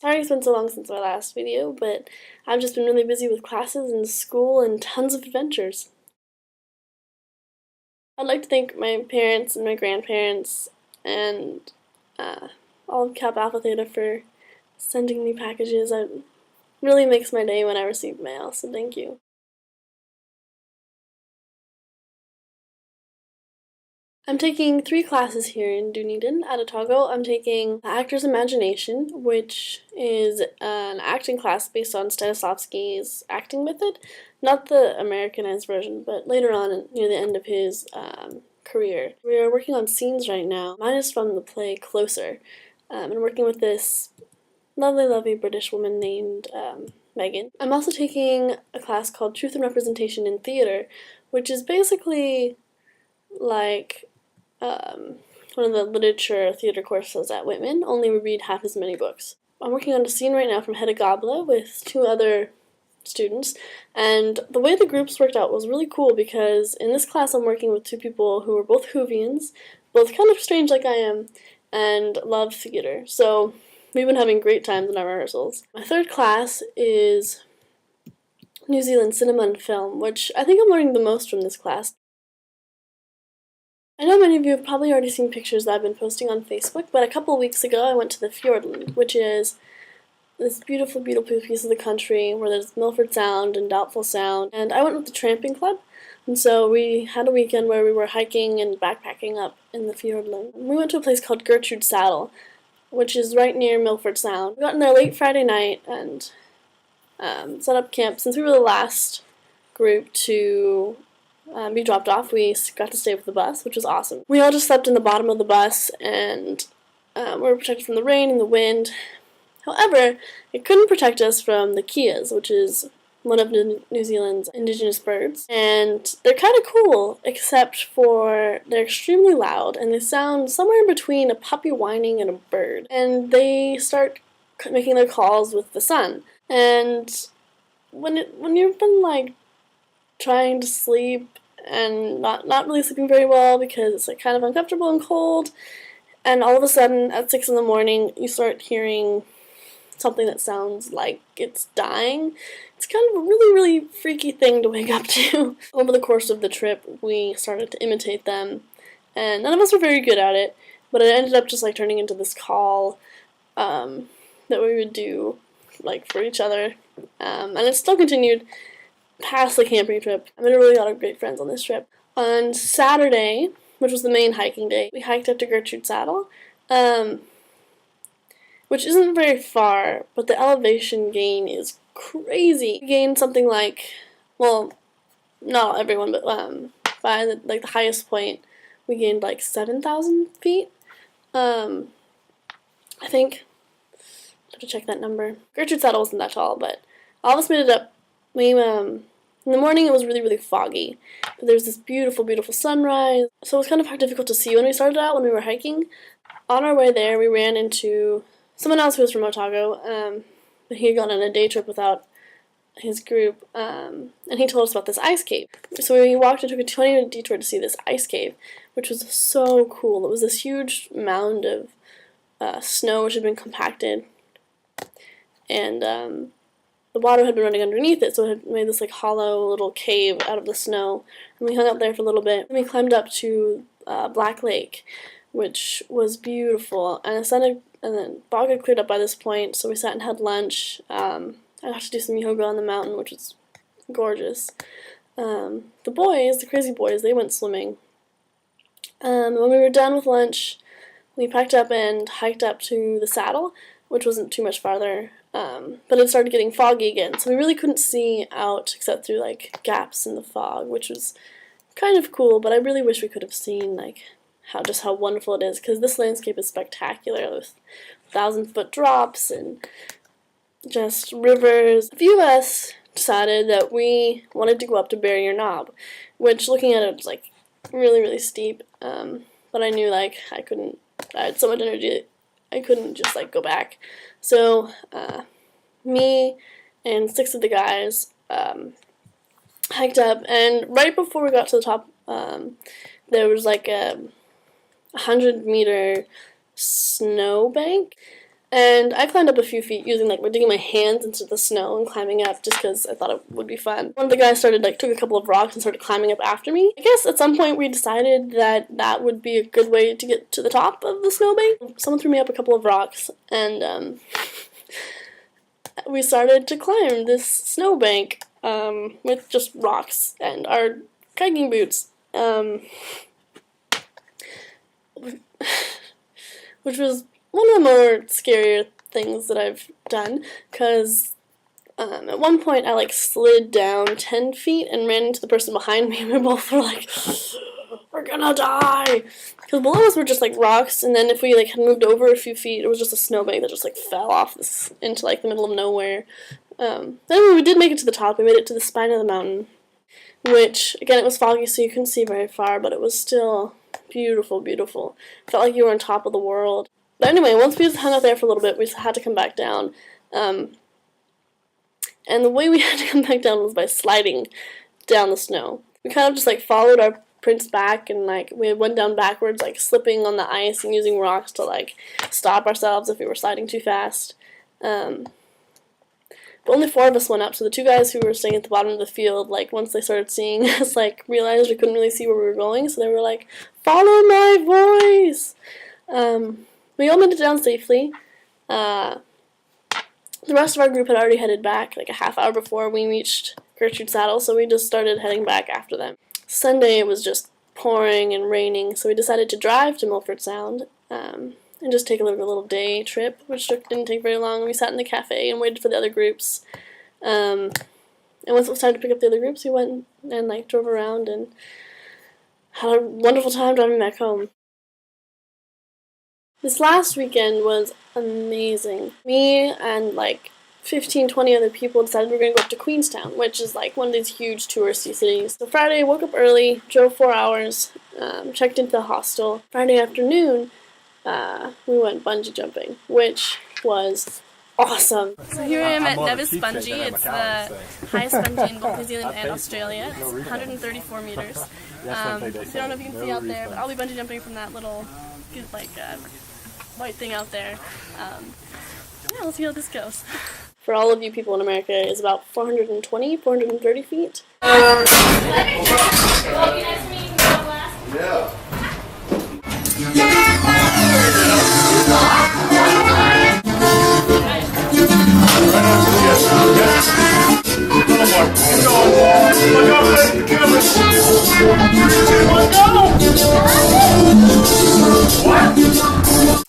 Sorry it's been so long since my last video, but I've just been really busy with classes and school and tons of adventures. I'd like to thank my parents and my grandparents and all of Kappa Alpha Theta for sending me packages. It really makes my day when I receive mail, so thank you. I'm taking 3 classes here in Dunedin at Otago. I'm taking Actor's Imagination, which is an acting class based on Stanislavski's acting method. Not the Americanized version, but later on near the end of his career. We are working on scenes right now. Mine is from the play Closer, and working with this lovely British woman named Megan. I'm also taking a class called Truth and Representation in Theater, which is basically like one of the literature theater courses at Whitman, only we read half as many books. I'm working on a scene right now from Hedda Gabler with 2 other students, and the way the groups worked out was really cool because in this class I'm working with 2 people who are both Whovians, both kind of strange like I am, and love theater. So we've been having great times in our rehearsals. My 3rd class is New Zealand cinema and film, which I think I'm learning the most from this class. I know many of you have probably already seen pictures that I've been posting on Facebook, but a couple of weeks ago I went to the Fiordland, which is this beautiful piece of the country where there's Milford Sound and Doubtful Sound, and I went with the tramping club, and so we had a weekend where we were hiking and backpacking up in the Fiordland. We went to a place called Gertrude Saddle, which is right near Milford Sound. We got in there late Friday night and set up camp. Since we were the last group to be dropped off, we got to stay with the bus, which was awesome. We all just slept in the bottom of the bus, and we were protected from the rain and the wind. However, it couldn't protect us from the kias, which is one of New Zealand's indigenous birds. And they're kind of cool, except for they're extremely loud, and they sound somewhere in between a puppy whining and a bird. And they start making their calls with the sun. And when you've been like trying to sleep and not really sleeping very well because it's like kind of uncomfortable and cold, and all of a sudden at 6 in the morning you start hearing something that sounds like it's dying. It's kind of a really freaky thing to wake up to. Over the course of the trip we started to imitate them, and none of us were very good at it, but it ended up just like turning into this call that we would do like for each other, and it still continued past the camping trip. I made a really lot of great friends on this trip. On Saturday, which was the main hiking day, we hiked up to Gertrude Saddle, which isn't very far, but the elevation gain is crazy. We gained something like, well, not everyone, but by the highest point, we gained like 7,000 feet. I think I have to check that number. Gertrude Saddle wasn't that tall, but all of us made it up. We in the morning it was really foggy, but there was this beautiful sunrise, so it was kind of difficult to see when we started out when we were hiking. On our way there, we ran into someone else who was from Otago, but he had gone on a day trip without his group, and he told us about this ice cave. So we walked and took a 20-minute detour to see this ice cave, which was so cool. It was this huge mound of snow which had been compacted, and the water had been running underneath it, so it had made this like hollow little cave out of the snow. And we hung out there for a little bit. And we climbed up to Black Lake, which was beautiful. And the fog had cleared up by this point, so we sat and had lunch. I got to do some yoga on the mountain, which was gorgeous. The crazy boys, they went swimming. When we were done with lunch, we packed up and hiked up to the saddle, which wasn't too much farther. But it started getting foggy again, so we really couldn't see out except through like gaps in the fog, which was kind of cool, but I really wish we could have seen like how wonderful it is, because this landscape is spectacular with 1,000-foot drops and just rivers. A few of us decided that we wanted to go up to Barrier Knob, which looking at it was like really steep, but I knew like I had so much energy I couldn't just like go back. So me and 6 of the guys hiked up, and right before we got to the top, there was like a 100-meter snowbank, And I climbed up a few feet using, digging my hands into the snow and climbing up just because I thought it would be fun. One of the guys took a couple of rocks and started climbing up after me. I guess at some point we decided that would be a good way to get to the top of the snowbank. Someone threw me up a couple of rocks, and we started to climb this snowbank with just rocks and our hiking boots. Which was one of the more scarier things that I've done, because at one point I slid down 10 feet and ran into the person behind me, and we both were like, we're gonna die, because below us were just rocks, and then if we had moved over a few feet, it was just a snowbank that just fell off into the middle of nowhere. Then when we did make it to the top, we made it to the spine of the mountain, which again, it was foggy so you couldn't see very far, but it was still beautiful, beautiful. Felt like you were on top of the world. But anyway, once we hung out there for a little bit, we had to come back down. And the way we had to come back down was by sliding down the snow. We kind of just followed our prints back, and we went down backwards, slipping on the ice and using rocks to stop ourselves if we were sliding too fast. But only 4 of us went up, so the 2 guys who were staying at the bottom of the field, once they started seeing us, realized we couldn't really see where we were going, so they were like, follow my voice! We all made it down safely. The rest of our group had already headed back, a half hour before we reached Gertrude Saddle, so we just started heading back after them. Sunday, it was just pouring and raining, so we decided to drive to Milford Sound, and just take a little day trip, which didn't take very long. We sat in the cafe and waited for the other groups. And once it was time to pick up the other groups, we went and drove around and had a wonderful time driving back home. This last weekend was amazing. Me and 15, 20 other people decided we were going to go up to Queenstown, which is one of these huge touristy cities. So Friday, woke up early, drove 4 hours, checked into the hostel. Friday afternoon, we went bungee jumping, which was awesome. So here I am at Nevis Bungee. It's the highest bungee in both New Zealand and Australia. It's 134 meters. I don't know if you can see out there, but I'll be bungee jumping from that little white thing out there. Yeah, let's see how this goes. For all of you people in America, it's about 420, 430 feet. Yeah.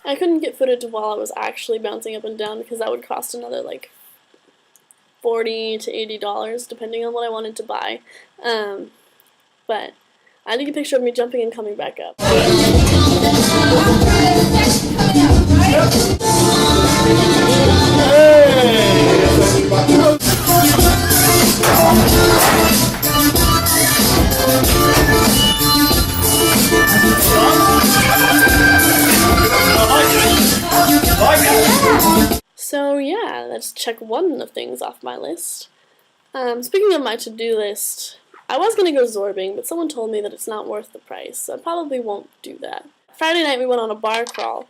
I couldn't get footage while I was actually bouncing up and down because that would cost another $40 to $80 depending on what I wanted to buy. But I did get a picture of me jumping and coming back up. So yeah, let's check one of things off my list. Speaking of my to-do list, I was going to go zorbing, but someone told me that it's not worth the price, so I probably won't do that. Friday night we went on a bar crawl,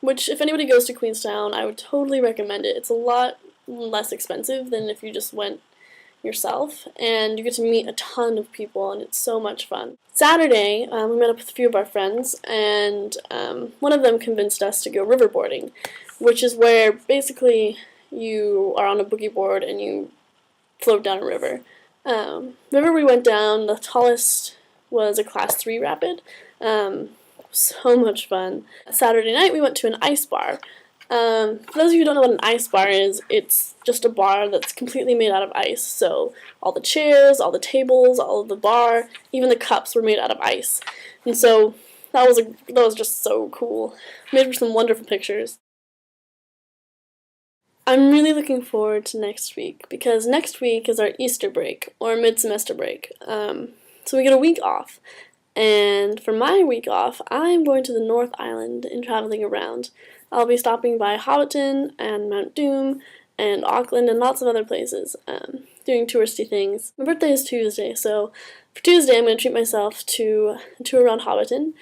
which if anybody goes to Queenstown, I would totally recommend it. It's a lot less expensive than if you just went yourself, and you get to meet a ton of people, and it's so much fun. Saturday, we met up with a few of our friends, and one of them convinced us to go riverboarding, which is where basically you are on a boogie board and you float down a river. The river we went down, the tallest was a class 3 rapid. So much fun. Saturday night we went to an ice bar. For those of you who don't know what an ice bar is, it's just a bar that's completely made out of ice. So all the chairs, all the tables, all of the bar, even the cups were made out of ice. And so that was just so cool. Made for some wonderful pictures. I'm really looking forward to next week, because next week is our Easter break, or mid-semester break. So we get a week off. And for my week off, I'm going to the North Island and traveling around. I'll be stopping by Hobbiton and Mount Doom and Auckland and lots of other places, doing touristy things. My birthday is Tuesday, so for Tuesday I'm going to treat myself to a tour around Hobbiton.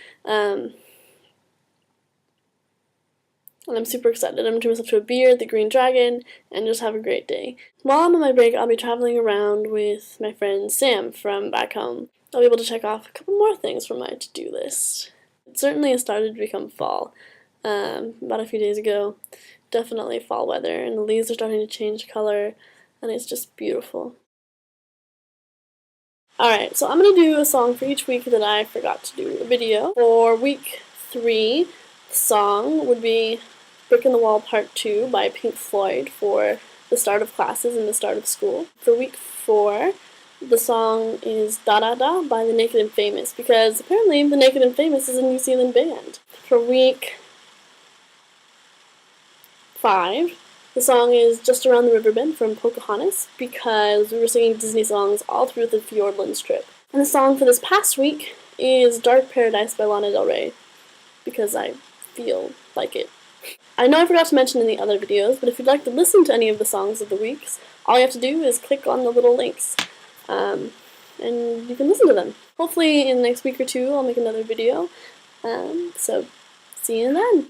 and I'm super excited. I'm going to treat myself to a beer at the Green Dragon and just have a great day. While I'm on my break, I'll be traveling around with my friend Sam from back home. I'll be able to check off a couple more things from my to-do list. It certainly has started to become fall. About a few days ago, definitely fall weather, and the leaves are starting to change color, and it's just beautiful. Alright, so I'm going to do a song for each week that I forgot to do a video. For week 3, the song would be Brick in the Wall Part 2 by Pink Floyd for the start of classes and the start of school. For week 4, the song is Da Da Da by the Naked and Famous, because apparently the Naked and Famous is a New Zealand band. For week 5, the song is Just Around the River Bend from Pocahontas, because we were singing Disney songs all through the Fiordland trip. And the song for this past week is Dark Paradise by Lana Del Rey, because I feel like it. I know I forgot to mention in the other videos, but if you'd like to listen to any of the songs of the weeks, all you have to do is click on the little links, and you can listen to them. Hopefully in the next week or two I'll make another video, so see you then.